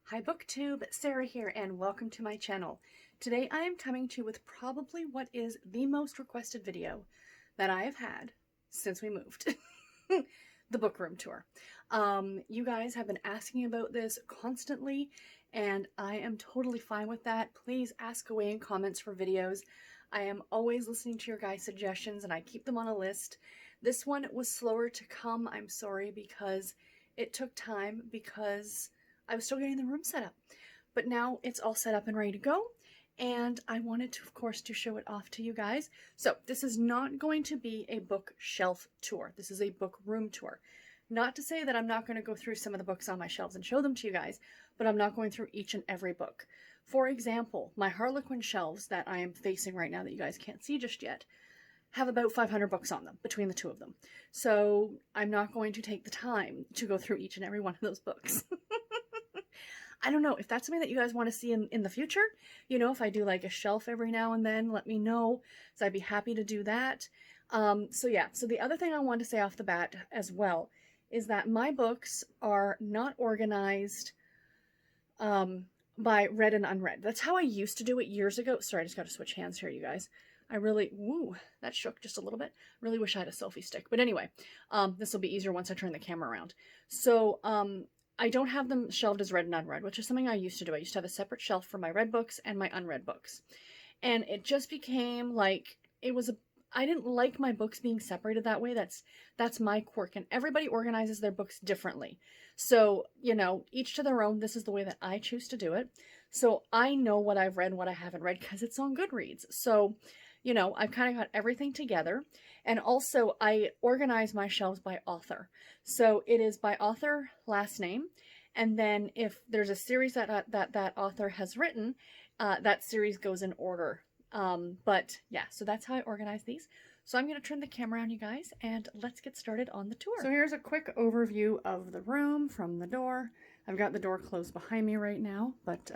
Hi BookTube, Sarah here and welcome to my channel. Today I am coming to you with probably what is the most requested video that I have had since we moved. The book room tour. You guys have been asking about this constantly and I am totally fine with that. Please ask away in comments for videos. I am always listening to your guys' suggestions and I keep them on a list. This one was slower to come, I'm sorry, because it took time because I was still getting the room set up, but now it's all set up and ready to go. And I wanted to, of course, to show it off to you guys. So this is not going to be a bookshelf tour. This is a book room tour. Not to say that I'm not going to go through some of the books on my shelves and show them to you guys, but I'm not going through each and every book. For example, my Harlequin shelves that I am facing right now that you guys can't see just yet have about 500 books on them between the two of them. So I'm not going to take the time to go through each and every one of those books. I don't know if that's something that you guys want to see in the future. You know, if I do like a shelf every now and then, let me know. So I'd be happy to do that. So yeah, so the other thing I want to say off the bat as well is that my books are not organized by read and unread. That's how I used to do it years ago. Sorry, I just got to switch hands here, you guys. I really, woo, that shook just a little bit. Really wish I had a selfie stick. But anyway, this will be easier once I turn the camera around. So, I don't have them shelved as read and unread, which is something I used to do. I used to have a separate shelf for my read books and my unread books. And it just became like, I didn't like my books being separated that way. That's my quirk, and everybody organizes their books differently. So, you know, each to their own. This is the way that I choose to do it. So I know what I've read and what I haven't read because it's on Goodreads. So, you know, I've kind of got everything together. And also I organize my shelves by author. So it is by author last name. And then if there's a series that author has written, that series goes in order. But yeah, so that's how I organize these. So I'm going to turn the camera on, you guys, and let's get started on the tour. So here's a quick overview of the room from the door. I've got the door closed behind me right now, but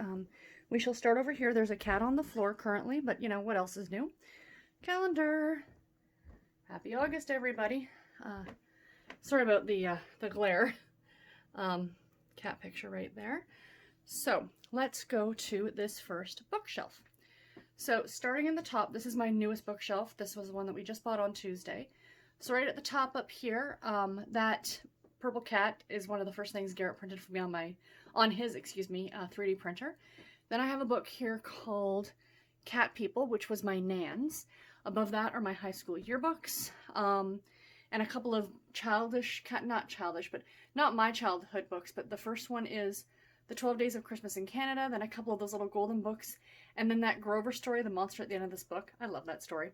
we shall start over here. There's a cat on the floor currently, but you know, what else is new? Calendar. Happy August, everybody. Sorry about the glare. Cat picture right there. So let's go to this first bookshelf. So starting in the top, this is my newest bookshelf. This was the one that we just bought on Tuesday. So right at the top up here, that purple cat is one of the first things Garrett printed for me on his 3D printer. Then I have a book here called Cat People, which was my Nan's. Above that are my high school yearbooks, and a couple of not my childhood books, but the first one is The 12 Days of Christmas in Canada, then a couple of those little golden books, and then that Grover story, The Monster at the End of This Book. I love that story.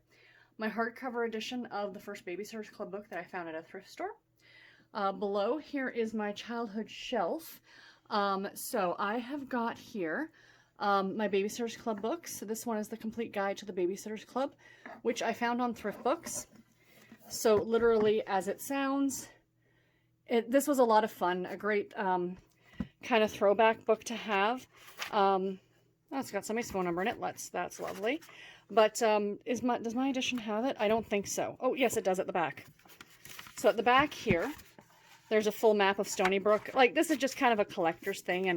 My hardcover edition of the first Babysitters Club book that I found at a thrift store. Below here is my childhood shelf. So I have got here my Babysitters Club books. So this one is the complete guide to the Babysitters Club, which I found on Thrift Books. So literally as it sounds, this was a lot of fun. A great kind of throwback book to have. Oh, it's got somebody's phone number in it. That's lovely. But does my edition have it? I don't think so. Oh yes, it does at the back. So at the back here, there's a full map of Stony Brook. Like, this is just kind of a collector's thing,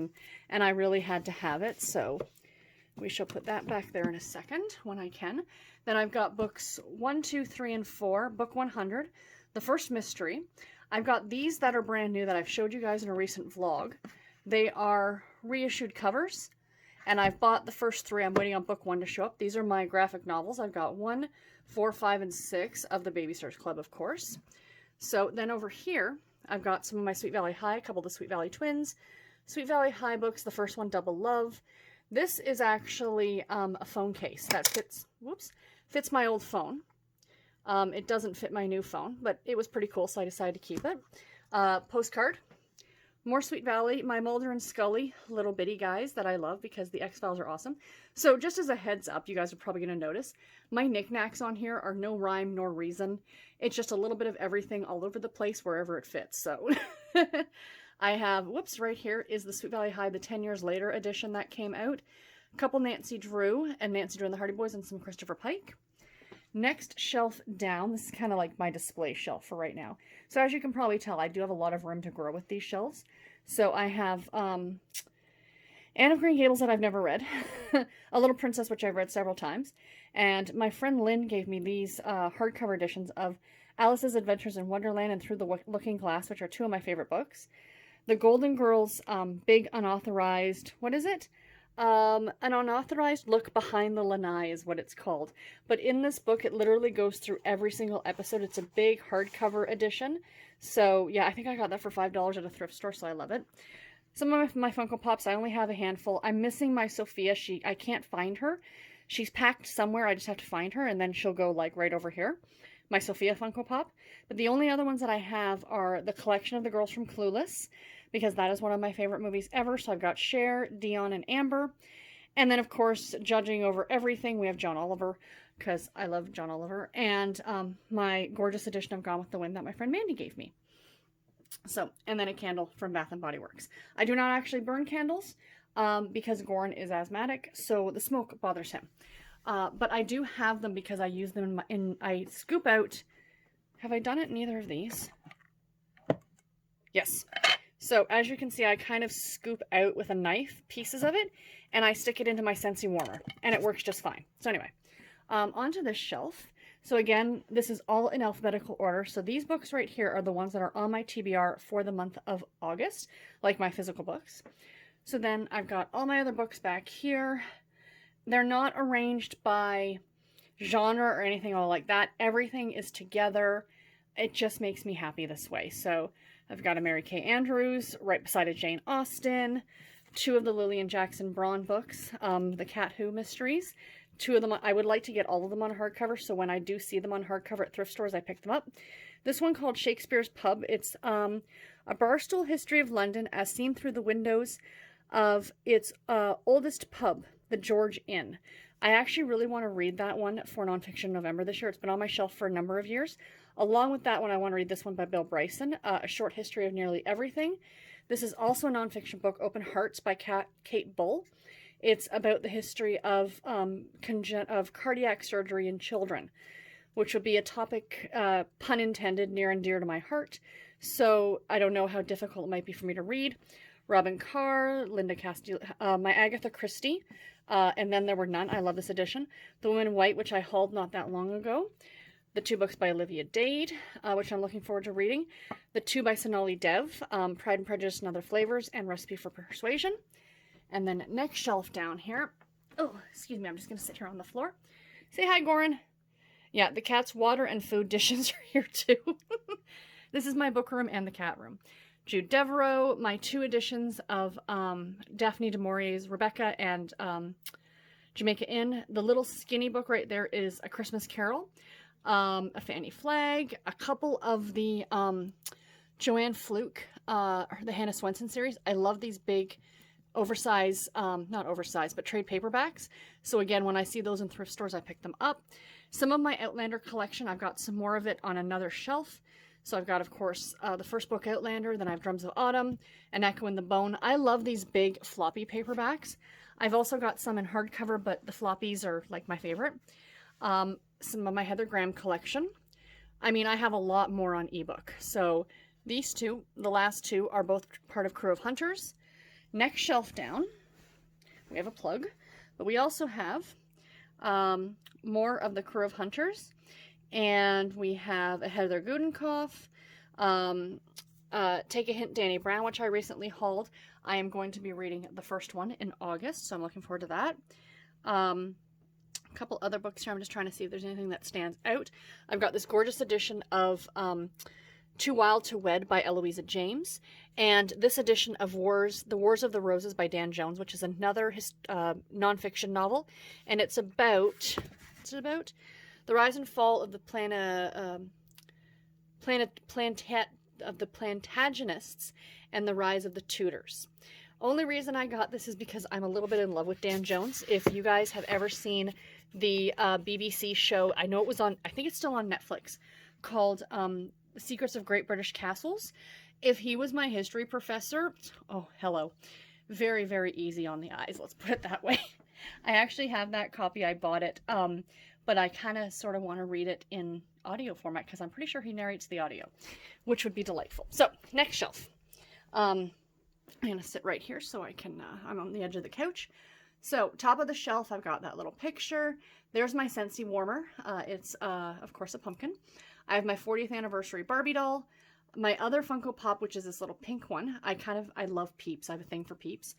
and I really had to have it, so we shall put that back there in a second when I can. Then I've got books 1, 2, 3, and 4, book 100, the first mystery. I've got these that are brand new that I've showed you guys in a recent vlog. They are reissued covers, and I've bought the first 3. I'm waiting on book 1 to show up. These are my graphic novels. I've got 1, 4, 5, and 6 of the Babysitters Club, of course. So then over here, I've got some of my Sweet Valley High, a couple of the Sweet Valley Twins, Sweet Valley High books, the first one, Double Love. This is actually a phone case that fits my old phone. It doesn't fit my new phone, but it was pretty cool, so I decided to keep it. Postcard. More Sweet Valley, my Mulder and Scully little bitty guys that I love because the X-Files are awesome. So just as a heads up, you guys are probably going to notice, my knickknacks on here are no rhyme nor reason. It's just a little bit of everything all over the place wherever it fits. So I have, right here is the Sweet Valley High, the 10 Years Later edition that came out. A couple Nancy Drew and the Hardy Boys and some Christopher Pike. Next shelf down, this is kind of like my display shelf for right now. So as you can probably tell, I do have a lot of room to grow with these shelves. So I have Anne of Green Gables that I've never read, A Little Princess, which I've read several times, and my friend Lynn gave me these hardcover editions of Alice's Adventures in Wonderland and Through the Looking Glass, which are two of my favorite books. The Golden Girls big unauthorized, what is it? An unauthorized look behind the lanai is what it's called. But in this book, it literally goes through every single episode. It's a big hardcover edition. So yeah, I think I got that for $5 at a thrift store, so I love it. Some of my Funko Pops, I only have a handful. I'm missing my Sophia. I can't find her. She's packed somewhere. I just have to find her, and then she'll go like right over here. My Sophia Funko Pop. But the only other ones that I have are the collection of the girls from Clueless, because that is one of my favorite movies ever. So I've got Cher, Dion, and Amber. And then, of course, judging over everything, we have John Oliver, because I love John Oliver. And my gorgeous edition of Gone with the Wind that my friend Mandy gave me. So, and then a candle from Bath & Body Works. I do not actually burn candles because Goran is asthmatic, so the smoke bothers him. But I do have them because I use them I scoop out. Have I done it in either of these? Yes. So as you can see, I kind of scoop out with a knife pieces of it, and I stick it into my Scentsy warmer, and it works just fine. So anyway, onto this shelf. So again, this is all in alphabetical order. So these books right here are the ones that are on my TBR for the month of August, like my physical books. So then I've got all my other books back here. They're not arranged by genre or anything all like that. Everything is together. It just makes me happy this way. So I've got a Mary Kay Andrews right beside a Jane Austen, two of the Lillian Jackson Braun books, the Cat Who mysteries. Two of them, I would like to get all of them on hardcover, so when I do see them on hardcover at thrift stores, I pick them up. This one called Shakespeare's Pub. It's a barstool history of London as seen through the windows of its oldest pub, the George Inn. I actually really want to read that one for Nonfiction November this year. It's been on my shelf for a number of years. Along with that one, I want to read this one by Bill Bryson, A Short History of Nearly Everything. This is also a nonfiction book, Open Hearts by Kate Bull. It's about the history of cardiac surgery in children, which would be a topic, pun intended, near and dear to my heart. So I don't know how difficult it might be for me to read. Robin Carr, Linda Castillo, my Agatha Christie, and Then There Were None. I love this edition. The Woman in White, which I hauled not that long ago. The two books by Olivia Dade, which I'm looking forward to reading. The two by Sonali Dev, Pride and Prejudice and Other Flavors, and Recipe for Persuasion. And then next shelf down here. Oh, excuse me, I'm just going to sit here on the floor. Say hi, Goran. Yeah, the cat's water and food dishes are here too. This is my book room and the cat room. Jude Devereaux, my two editions of Daphne du Maurier's Rebecca and Jamaica Inn. The little skinny book right there is A Christmas Carol. A Fanny Flagg, a couple of the Joanne Fluke, the Hannah Swenson series. I love these big oversized, not oversized, but trade paperbacks. So again, when I see those in thrift stores, I pick them up. Some of my Outlander collection, I've got some more of it on another shelf. So I've got, of course, the first book, Outlander, then I have Drums of Autumn, An Echo in the Bone. I love these big floppy paperbacks. I've also got some in hardcover, but the floppies are like my favorite. Some of my Heather Graham collection. I mean, I have a lot more on ebook. So these two, the last two, are both part of Crew of Hunters. Next shelf down, we have a plug, but we also have more of the Crew of Hunters, and we have a Heather Gudenkopf, Take a Hint, Danny Brown, which I recently hauled. I am going to be reading the first one in August, so I'm looking forward to that. A couple other books here. I'm just trying to see if there's anything that stands out. I've got this gorgeous edition of Too Wild to Wed by Eloisa James, and this edition of The Wars of the Roses by Dan Jones, which is another nonfiction novel, and it's about the rise and fall of the Plantagenets and the rise of the Tudors. Only reason I got this is because I'm a little bit in love with Dan Jones. If you guys have ever seen the BBC show, I know it was on, I think it's still on Netflix, called The Secrets of Great British Castles. If he was my history professor, oh, hello. Very, very easy on the eyes, let's put it that way. I actually have that copy. I bought it, but I kind of sort of want to read it in audio format because I'm pretty sure he narrates the audio, which would be delightful. So, next shelf. I'm going to sit right here so I can, I'm on the edge of the couch. So top of the shelf, I've got that little picture. There's my Scentsy warmer. It's, of course, a pumpkin. I have my 40th anniversary Barbie doll. My other Funko Pop, which is this little pink one. I love Peeps. I have a thing for Peeps.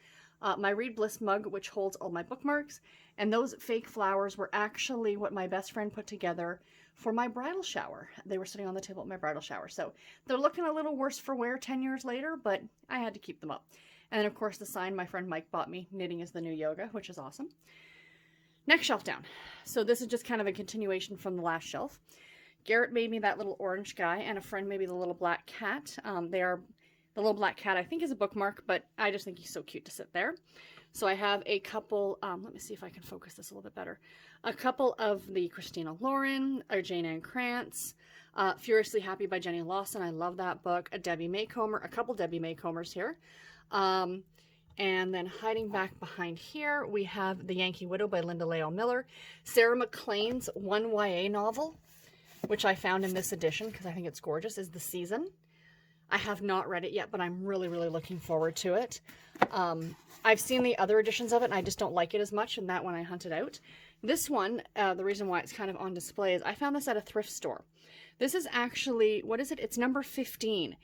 My Read Bliss mug, which holds all my bookmarks. And those fake flowers were actually what my best friend put together for my bridal shower. They were sitting on the table at my bridal shower. So they're looking a little worse for wear 10 years later, but I had to keep them up. And then, of course, the sign my friend Mike bought me, Knitting is the New Yoga, which is awesome. Next shelf down. So this is just kind of a continuation from the last shelf. Garrett made me that little orange guy, and a friend made me the little black cat. The little black cat, I think, is a bookmark, but I just think he's so cute to sit there. So I have a couple, let me see if I can focus this a little bit better. A couple of the Christina Lauren, or Jane Ann Krantz, Furiously Happy by Jenny Lawson. I love that book. A Debbie Maycomer, a couple Debbie Maycomers here. And then hiding back behind here, we have The Yankee Widow by Linda Leo Miller. Sarah McLean's one YA novel, which I found in this edition because I think it's gorgeous, is The Season. I have not read it yet, but I'm really, really looking forward to it. I've seen the other editions of it, and I just don't like it as much, and that one I hunted out. This one, the reason why it's kind of on display is I found this at a thrift store. This is actually, what is it? It's number 15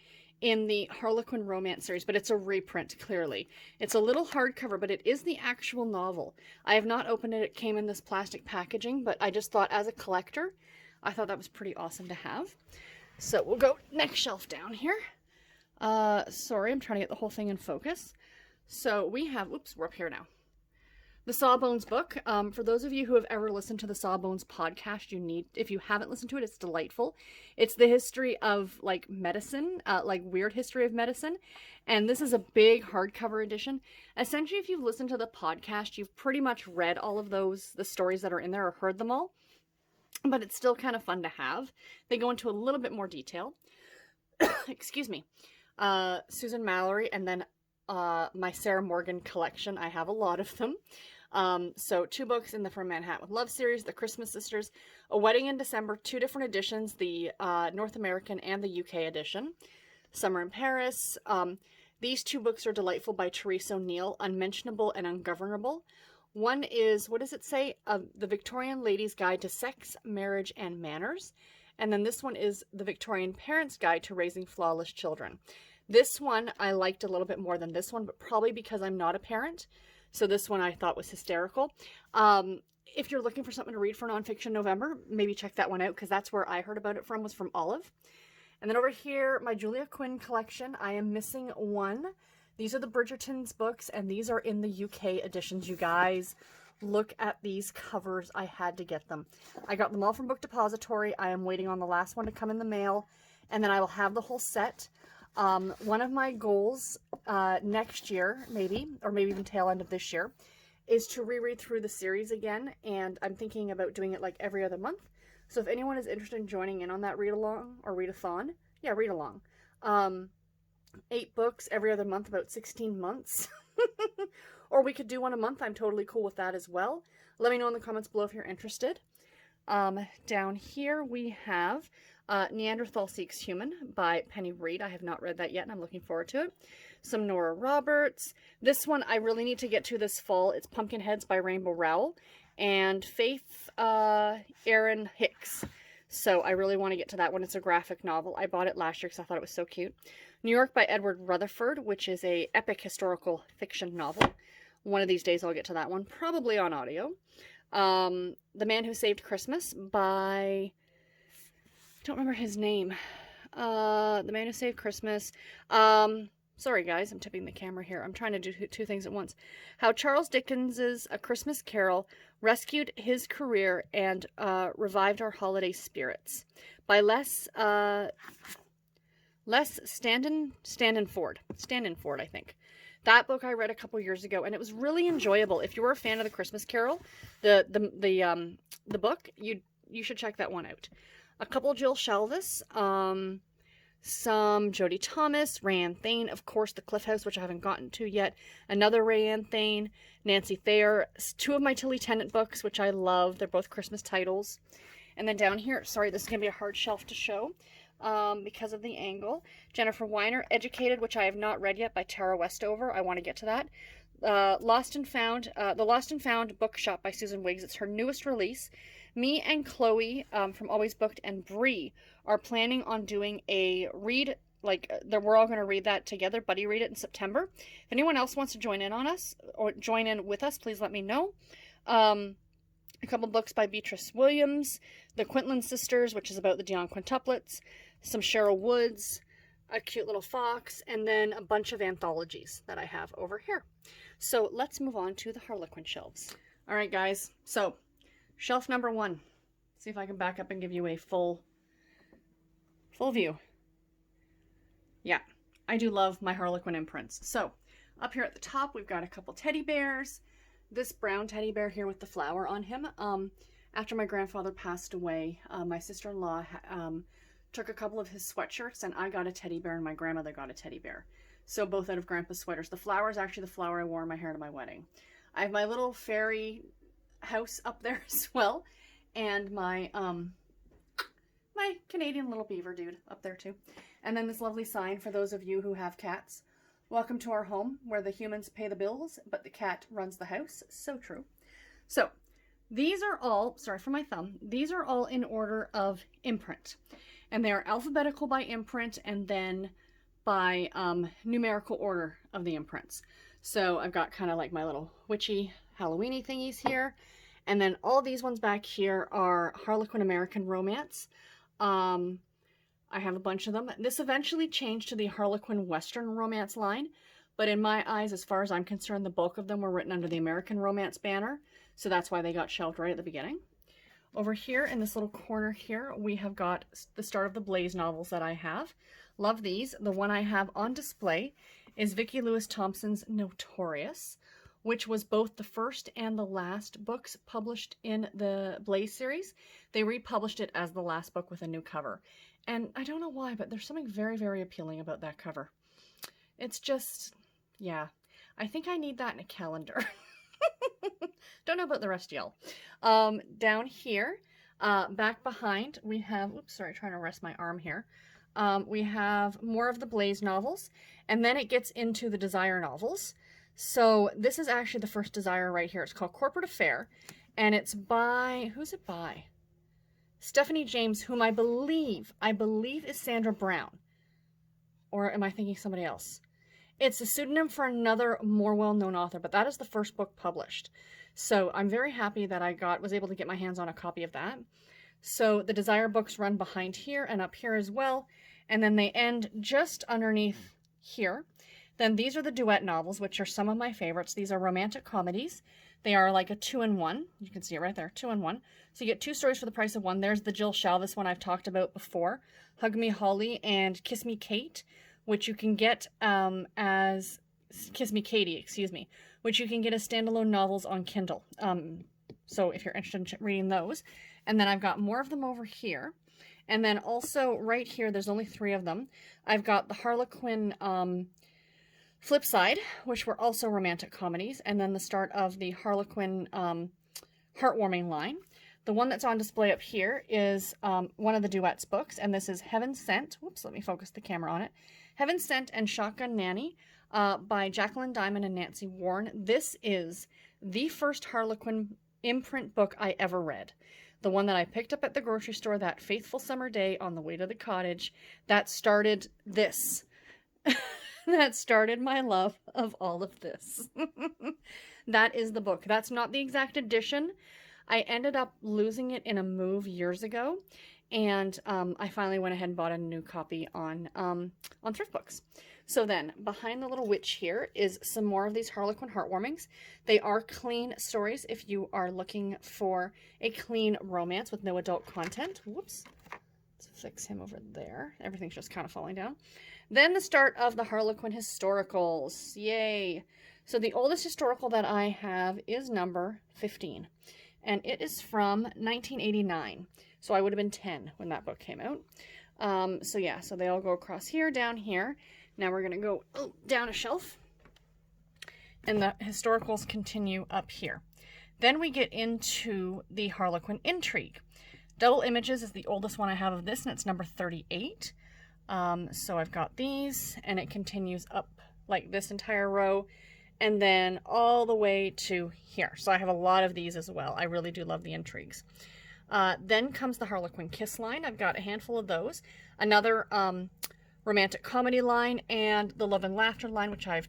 in the Harlequin romance series, but it's a reprint, clearly. It's a little hardcover, but it is the actual novel. I have not opened it. It came in this plastic packaging, but I just thought as a collector, I thought that was pretty awesome to have. So we'll go next shelf down here. Sorry, I'm trying to get the whole thing in focus. So we have, oops, we're up here now. The Sawbones book. For those of you who have ever listened to the Sawbones podcast, if you haven't listened to it, it's delightful. It's the history of like medicine, like weird history of medicine. And this is a big hardcover edition. Essentially, if you've listened to the podcast, you've pretty much read all of the stories that are in there or heard them all. But it's still kind of fun to have. They go into a little bit more detail. Excuse me. Susan Mallory, and then my Sarah Morgan collection. I have a lot of them. So 2 books in the From Manhattan with Love series, The Christmas Sisters, A Wedding in December, 2 different editions, the North American and the UK edition, Summer in Paris. These 2 books are delightful by Therese O'Neill, Unmentionable and Ungovernable. One is, what does it say? The Victorian Lady's Guide to Sex, Marriage, and Manners. And then this one is The Victorian Parent's Guide to Raising Flawless Children. This one I liked a little bit more than this one, but probably because I'm not a parent. So this one I thought was hysterical. If you're looking for something to read for Nonfiction November, maybe check that one out, because that's where I heard about it from, was from Olive. And then over here, my Julia Quinn collection. I am missing one. These are the Bridgerton's books, and these are in the UK editions, you guys. Look at these covers. I had to get them. I got them all from Book Depository. I am waiting on the last one to come in the mail, and then I will have the whole set. One of my goals next year, maybe, or maybe even tail end of this year, is to reread through the series again, and I'm thinking about doing it like every other month. So if anyone is interested in joining in on that read-along, or read-a-thon, yeah, read-along. 8 books every other month, about 16 months. Or we could do one a month. I'm totally cool with that as well. Let me know in the comments below if you're interested. Down here we have Neanderthal Seeks Human by Penny Reid. I have not read that yet, and I'm looking forward to it. Some Nora Roberts. This one I really need to get to this fall. It's Pumpkinheads by Rainbow Rowell and Faith Erin Hicks. So I really want to get to that one. It's a graphic novel. I bought it last year because I thought it was so cute. New York by Edward Rutherford, which is a epic historical fiction novel. One of these days I'll get to that one, probably on audio. The Man Who Saved Christmas by... I don't remember his name. The Man Who Saved Christmas. Sorry guys, I'm tipping the camera here. I'm trying to do 2 things at once. How Charles Dickens's A Christmas Carol rescued his career and revived our holiday spirits by Les Standenford, I think. That book I read a couple years ago, and it was really enjoyable. If you were a fan of The Christmas Carol, the book, you should check that one out. A couple Jill Shalvis, some Jodie Thomas, Rayanne Thane, of course, The Cliff House, which I haven't gotten to yet. Another Rayanne Thane, Nancy Thayer, 2 of my Tilly Tennant books, which I love. They're both Christmas titles. And then down here, sorry, this is going to be a hard shelf to show. because of the angle. Jennifer Weiner, Educated, which I have not read yet, by Tara Westover. I want to get to that. The Lost and Found Bookshop by Susan Wiggs. It's her newest release. Me and Chloe from Always Booked and Bree are planning on doing a read. We're all going to read that together, buddy read it in September. If anyone else wants to join in on us or join in with us, please let me know. A couple books by Beatrice Williams, The Quintland Sisters, which is about the Dion quintuplets, some Cheryl Woods, a cute little fox, and then a bunch of anthologies that I have over here. So let's move on to the Harlequin shelves. All right, guys. So shelf number 1. See if I can back up and give you a full view. Yeah, I do love my Harlequin imprints. So up here at the top, we've got a couple teddy bears. This brown teddy bear here with the flower on him. After my grandfather passed away, my sister-in-law took a couple of his sweatshirts, and I got a teddy bear and my grandmother got a teddy bear. So both out of Grandpa's sweaters. The flower is actually the flower I wore in my hair to my wedding. I have my little fairy house up there as well, and my my Canadian little beaver dude up there too. And then this lovely sign for those of you who have cats. Welcome to our home where the humans pay the bills, but the cat runs the house. So true. So these are all, sorry for my thumb, these are all in order of imprint. And they are alphabetical by imprint and then by numerical order of the imprints. So I've got kind of like my little witchy Halloween-y thingies here. And then all these ones back here are Harlequin American Romance. I have a bunch of them. This eventually changed to the Harlequin Western Romance line, but in my eyes, as far as I'm concerned, the bulk of them were written under the American Romance banner, so that's why they got shelved right at the beginning. Over here in this little corner here, we have got the start of the Blaze novels that I have. Love these. The one I have on display is Vicki Lewis Thompson's Notorious, which was both the first and the last books published in the Blaze series. They republished it as the last book with a new cover. And I don't know why, but there's something very, very appealing about that cover. It's just, yeah. I think I need that in a calendar. Don't know about the rest of y'all. Down here, back behind, we have, oops, sorry, trying to rest my arm here. We have more of the Blaze novels, and then it gets into the Desire novels. So this is actually the first Desire right here. It's called Corporate Affair, and it's by, who's it by? Stephanie James, whom I believe is Sandra Brown. Or am I thinking somebody else? It's a pseudonym for another more well-known author, but that is the first book published. So I'm very happy that I was able to get my hands on a copy of that. So the Desire books run behind here and up here as well, and then they end just underneath here. Then these are the duet novels, which are some of my favorites. These are romantic comedies. They are like a 2-in-1. You can see it right there, 2-in-1. So you get 2 stories for the price of 1. There's the Jill Shalvis one I've talked about before, Hug Me Holly and Kiss Me Kate, which you can get as Kiss Me Katie, excuse me, which you can get as standalone novels on Kindle. So if you're interested in reading those. And then I've got more of them over here. And then also right here, there's only 3 of them. I've got the Harlequin Flip Side, which were also romantic comedies, and then the start of the Harlequin Heartwarming line. The one that's on display up here is one of the duets books, and this is Heaven Sent. Whoops, let me focus the camera on it. Heaven Sent and Shotgun Nanny by Jacqueline Diamond and Nancy Warren. This is the first Harlequin imprint book I ever read. The one that I picked up at the grocery store that fateful summer day on the way to the cottage. That started this. That started my love of all of this. That is the book. That's not the exact edition. I ended up losing it in a move years ago, and I finally went ahead and bought a new copy on thrift books. So then, behind the little witch here is some more of these Harlequin Heartwarmings. They are clean stories if you are looking for a clean romance with no adult content. Whoops. Let's fix him over there. Everything's just kind of falling down. Then the start of the Harlequin Historicals. Yay! So the oldest historical that I have is number 15. And it is from 1989. So I would have been 10 when that book came out. So yeah, so they all go across here, down here. Now we're going to go down a shelf. And the historicals continue up here. Then we get into the Harlequin Intrigue. Double Images is the oldest one I have of this, and it's number 38. So I've got these, and it continues up like this entire row, and then all the way to here. So I have a lot of these as well. I really do love the Intrigues. Then comes the Harlequin Kiss line. I've got a handful of those. Another romantic comedy line, and the Love and Laughter line, which I have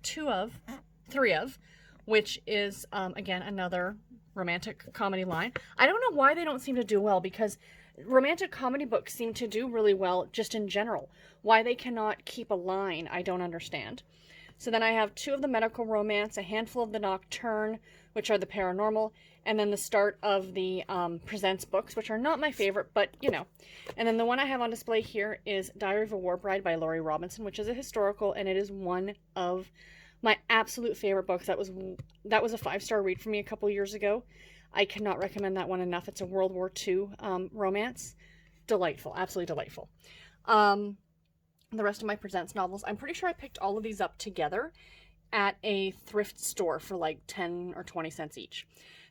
three of, which is, again, another romantic comedy line. I don't know why they don't seem to do well, because romantic comedy books seem to do really well just in general. Why they cannot keep a line, I don't understand. So then I have 2 of the medical romance, a handful of the nocturne, which are the paranormal, and then the start of the presents books, which are not my favorite, but you know. And then the one I have on display here is Diary of a War Bride by Laurie Robinson, which is a historical, and it is one of my absolute favorite books. That was a 5-star read for me a couple years ago. I cannot recommend that one enough. It's a World War II romance. Delightful, absolutely delightful. The rest of my presents novels, I'm pretty sure I picked all of these up together at a thrift store for like 10 or 20 cents each.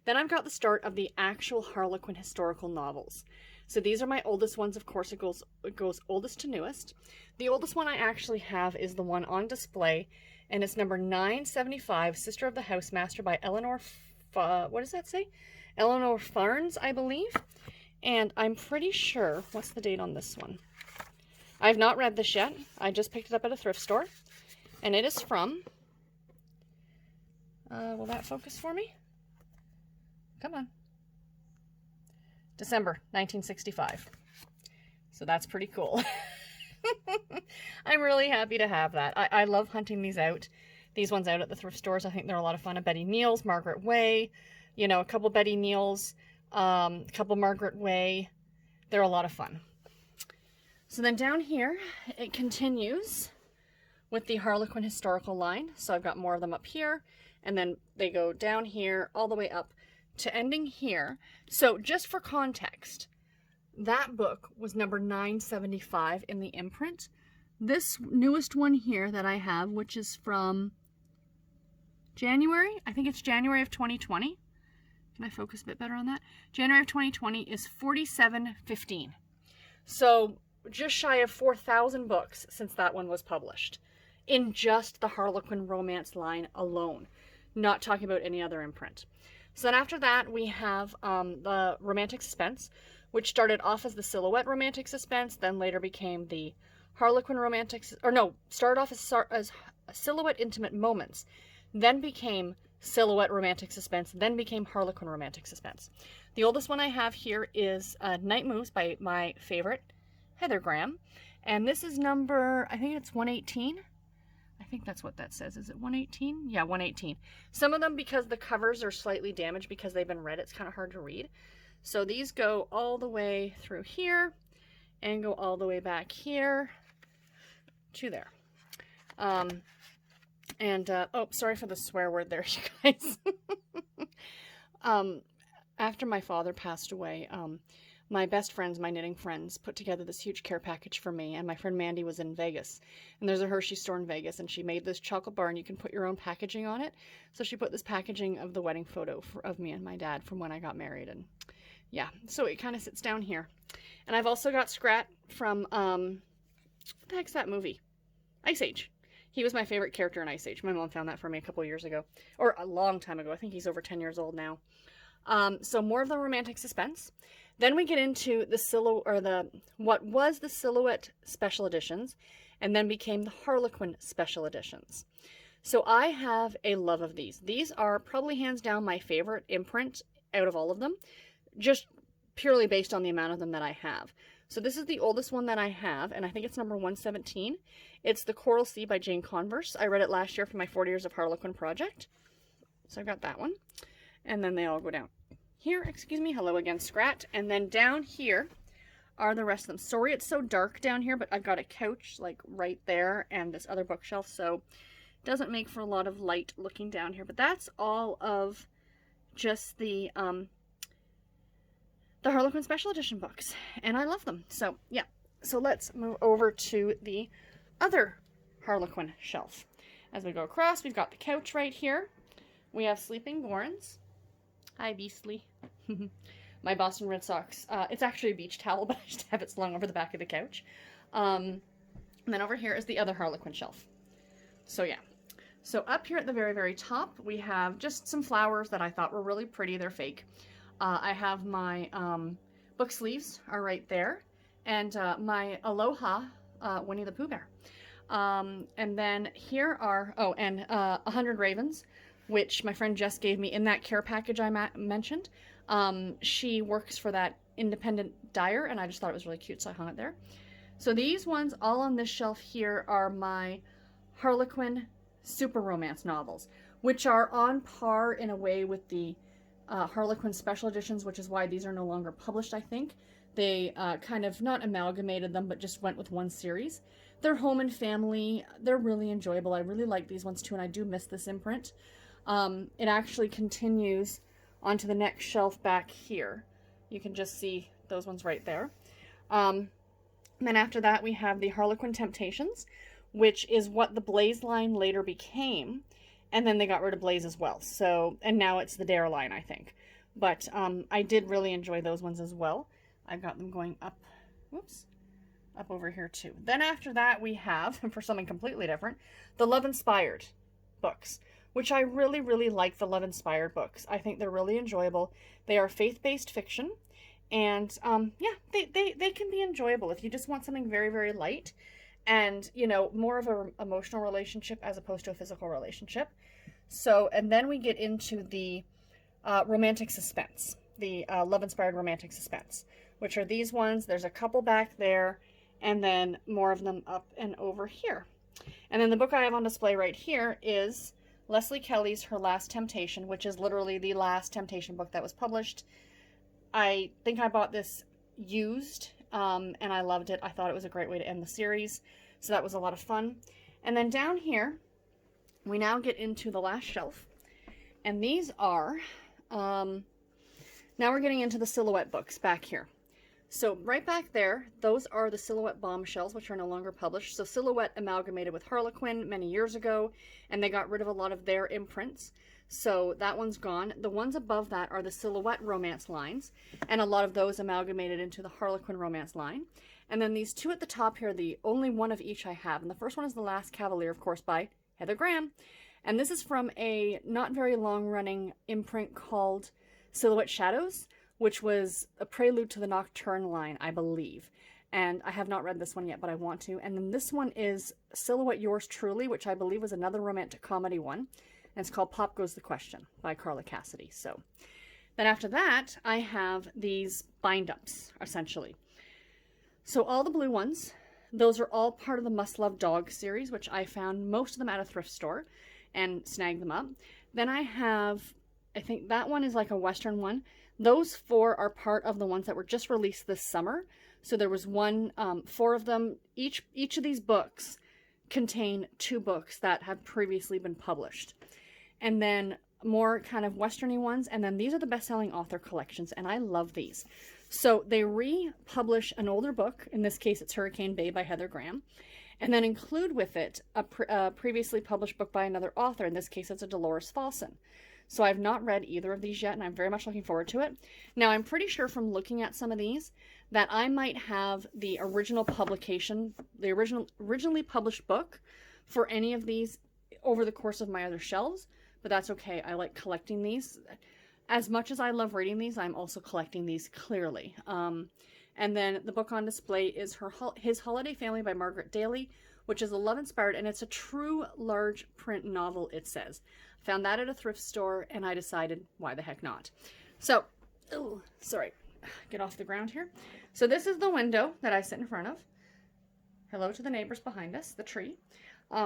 Then I've got the start of the actual Harlequin historical novels. So these are my oldest ones. Of course, it goes oldest to newest. The oldest one I actually have is the one on display, and it's number 975, Sister of the Housemaster by Eleanor, what does that say? Eleanor Farnes, I believe. And I'm pretty sure, what's the date on this one? I've not read this yet. I just picked it up at a thrift store. And it is from, will that focus for me? Come on. December 1965. So that's pretty cool. I'm really happy to have that. I love hunting these ones out at the thrift stores. I think they're a lot of fun. A Betty Neals, Margaret Way, you know, a couple Betty Neals, a couple Margaret Way. They're a lot of fun. So then down here, it continues with the Harlequin historical line. So I've got more of them up here, and then they go down here all the way up to ending here. So just for context, that book was number 975 in the imprint. This newest one here that I have, which is from January, I think it's January of 2020. Can I focus a bit better on that? January of 2020 is 4715. So just shy of 4,000 books since that one was published in just the Harlequin romance line alone, not talking about any other imprint. So then after that, we have the romantic suspense, which started off as the Silhouette romantic suspense, then later became the Harlequin romantic, started off as Silhouette intimate moments, then became Silhouette romantic suspense, then became Harlequin romantic suspense. The oldest one I have here is Night Moves by my favorite, Heather Graham, and this is number, I think it's 118. I think that's what that says. Is it 118? Yeah, 118. Some of them, because the covers are slightly damaged because they've been read, it's kind of hard to read. So these go all the way through here and go all the way back here to there. Oh, sorry for the swear word there, you guys. After my father passed away, my best friends, my knitting friends, put together this huge care package for me, and my friend Mandy was in Vegas, and there's a Hershey store in Vegas, and she made this chocolate bar, and you can put your own packaging on it. So she put this packaging of the wedding photo of me and my dad from when I got married, and yeah, so it kind of sits down here. And I've also got Scrat from, what the heck's that movie? Ice Age. He was my favorite character in Ice Age. My mom found that for me a couple years ago, or a long time ago. I think he's over 10 years old now. So more of the romantic suspense. Then we get into what was the Silhouette special editions, and then became the Harlequin special editions. So I have a love of these. These are probably hands down my favorite imprint out of all of them, just purely based on the amount of them that I have. So this is the oldest one that I have, and I think it's number 117. It's The Coral Sea by Jane Converse. I read it last year for my 40 Years of Harlequin project. So I've got that one. And then they all go down here, excuse me, hello again, Scrat. And then down here are the rest of them. Sorry it's so dark down here, but I've got a couch like right there and this other bookshelf, so it doesn't make for a lot of light looking down here. But that's all of just the Harlequin special edition books, and I love them. So yeah, so let's move over to the other Harlequin shelf. As we go across, we've got the couch right here. We have Sleeping Borns. Hi, Beastly. my Boston Red Sox. It's actually a beach towel, but I just have it slung over the back of the couch. And then over here is the other Harlequin shelf. So yeah. So up here at the very, very top, we have just some flowers that I thought were really pretty. They're fake. I have my book sleeves are right there. And my Aloha Winnie the Pooh Bear. And then here are, 100 Ravens, which my friend Jess gave me in that care package I mentioned. She works for that independent dyer, and I just thought it was really cute, so I hung it there. So these ones all on this shelf here are my Harlequin super romance novels, which are on par in a way with the Harlequin special editions, which is why these are no longer published, I think. They kind of not amalgamated them, but just went with one series. They're home and family. They're really enjoyable. I really like these ones too, and I do miss this imprint. It actually continues onto the next shelf back here. You can just see those ones right there. Then after that, we have the Harlequin Temptations, which is what the Blaze line later became. And then they got rid of Blaze as well. So, and now it's the Dare line, I think. But I did really enjoy those ones as well. I've got them going up, up over here too. Then after that, we have, for something completely different, the Love Inspired books, which I really, really like the Love Inspired books. I think they're really enjoyable. They are faith-based fiction. And yeah, they can be enjoyable if you just want something very, very light and, you know, more of an emotional relationship as opposed to a physical relationship. So, and then we get into the romantic suspense, the love-inspired romantic suspense, which are these ones. There's a couple back there, and then more of them up and over here. And then the book I have on display right here is Leslie Kelly's Her Last Temptation, which is literally the last Temptation book that was published. I think I bought this used, and I loved it. I thought it was a great way to end the series, so that was a lot of fun. And then down here, we now get into the last shelf, and these are, now we're getting into the Silhouette books back here. So right back there, those are the Silhouette Bombshells, which are no longer published. So Silhouette amalgamated with Harlequin many years ago, and they got rid of a lot of their imprints. So that one's gone. The ones above that are the Silhouette romance lines, and a lot of those amalgamated into the Harlequin romance line. And then these two at the top here, the only one of each I have. And the first one is The Last Cavalier, of course, by Heather Graham. And this is from a not very long-running imprint called Silhouette Shadows, which was a prelude to the Nocturne line, I believe. And I have not read this one yet, but I want to. And then this one is Silhouette Yours Truly, which I believe was another romantic comedy one. And it's called Pop Goes the Question by Carla Cassidy. So then after that, I have these bind-ups, essentially. So all the blue ones, those are all part of the Must Love Dog series, which I found most of them at a thrift store and snagged them up. Then I have, I think that one is like a Western one. Those four are part of the ones that were just released this summer. So there was four of them. Each of these books contain 2 books that have previously been published. And then more kind of Western-y ones. And then these are the best-selling author collections, and I love these. So they republish an older book. In this case, it's Hurricane Bay by Heather Graham. And then include with it a previously published book by another author. In this case, it's a Dolores Folsom. So I've not read either of these yet, and I'm very much looking forward to it. Now, I'm pretty sure from looking at some of these that I might have the original publication, the originally published book for any of these over the course of my other shelves, but that's okay. I like collecting these. As much as I love reading these, I'm also collecting these clearly. And then the book on display is His Holiday Family by Margaret Daly, which is a love-inspired, and it's a true large print novel, it says. Found that at a thrift store, and I decided, why the heck not? So, sorry, get off the ground here. So this is the window that I sit in front of. Hello to the neighbors behind us, the tree.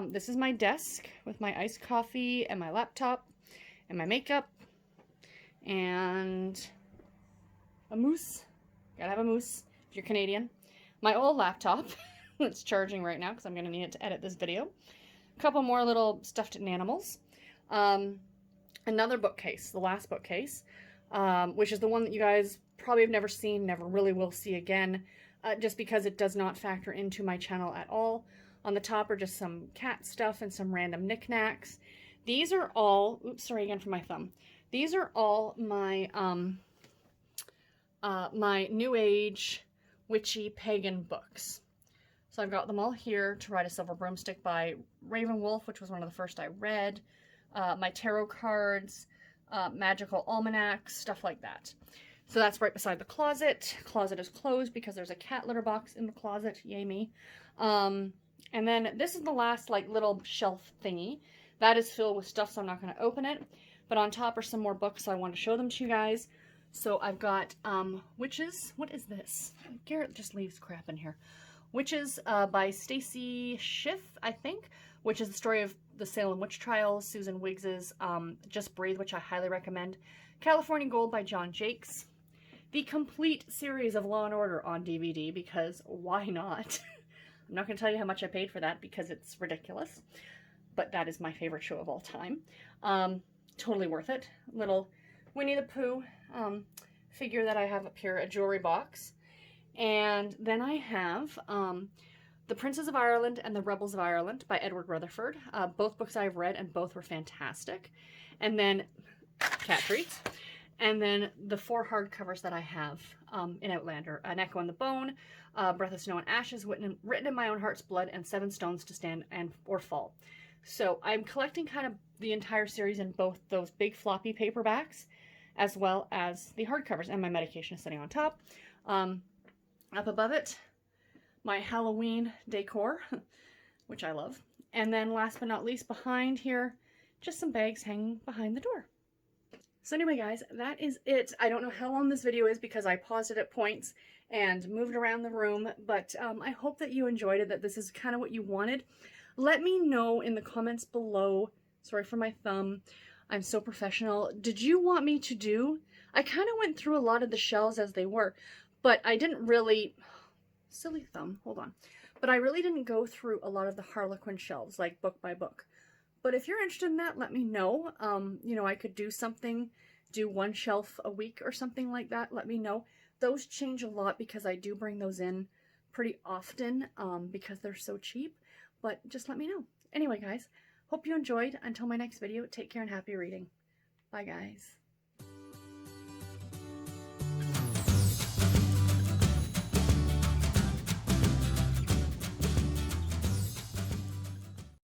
This is my desk with my iced coffee and my laptop and my makeup and a moose. Gotta have a moose if you're Canadian. My old laptop that's charging right now because I'm going to need it to edit this video. A couple more little stuffed animals. Another bookcase, the last bookcase, which is the one that you guys probably have never seen, never really will see again, just because it does not factor into my channel at all. On the top are just some cat stuff and some random knickknacks. These are all, oops, sorry again for my thumb. These are all my my New Age witchy pagan books. So I've got them all here. To Ride a Silver Broomstick by Ravenwolf, which was one of the first I read. My tarot cards, magical almanacs, stuff like that. So that's right beside the closet. Closet is closed because there's a cat litter box in the closet. Yay me. And then this is the last like little shelf thingy. That is filled with stuff, so I'm not going to open it. But on top are some more books, so I want to show them to you guys. So I've got Witches. What is this? Garrett just leaves crap in here. Witches by Stacy Schiff, I think, which is the story of the Salem witch trials. Susan Wiggs's Just Breathe, which I highly recommend. California Gold by John Jakes. The complete series of Law & Order on DVD, because why not? I'm not going to tell you how much I paid for that because it's ridiculous, but that is my favorite show of all time. Totally worth it. Little Winnie the Pooh figure that I have up here, a jewelry box. And then I have The Princes of Ireland and the Rebels of Ireland by Edward Rutherford. Both books I've read, and both were fantastic. And then cat treats. And then the 4 hardcovers that I have in Outlander. An Echo in the Bone, Breath of Snow and Ashes, written in my own heart's blood, and 7 Stones to Stand or Fall. So I'm collecting kind of the entire series in both those big floppy paperbacks as well as the hardcovers. And my medication is sitting on top. Up above it, my Halloween decor, which I love. And then last but not least, behind here, just some bags hanging behind the door. So anyway, guys, that is it. I don't know how long this video is because I paused it at points and moved around the room, but I hope that you enjoyed it, that this is kind of what you wanted. Let me know in the comments below. Sorry for my thumb. I'm so professional. Did you want me to do? I kind of went through a lot of the shelves as they were, but I didn't really, silly thumb, hold on. But I really didn't go through a lot of the Harlequin shelves, like book by book. But if you're interested in that, let me know. You know, I could do something, do 1 shelf a week or something like that. Let me know. Those change a lot because I do bring those in pretty often because they're so cheap. But just let me know. Anyway, guys, hope you enjoyed. Until my next video, take care and happy reading. Bye, guys.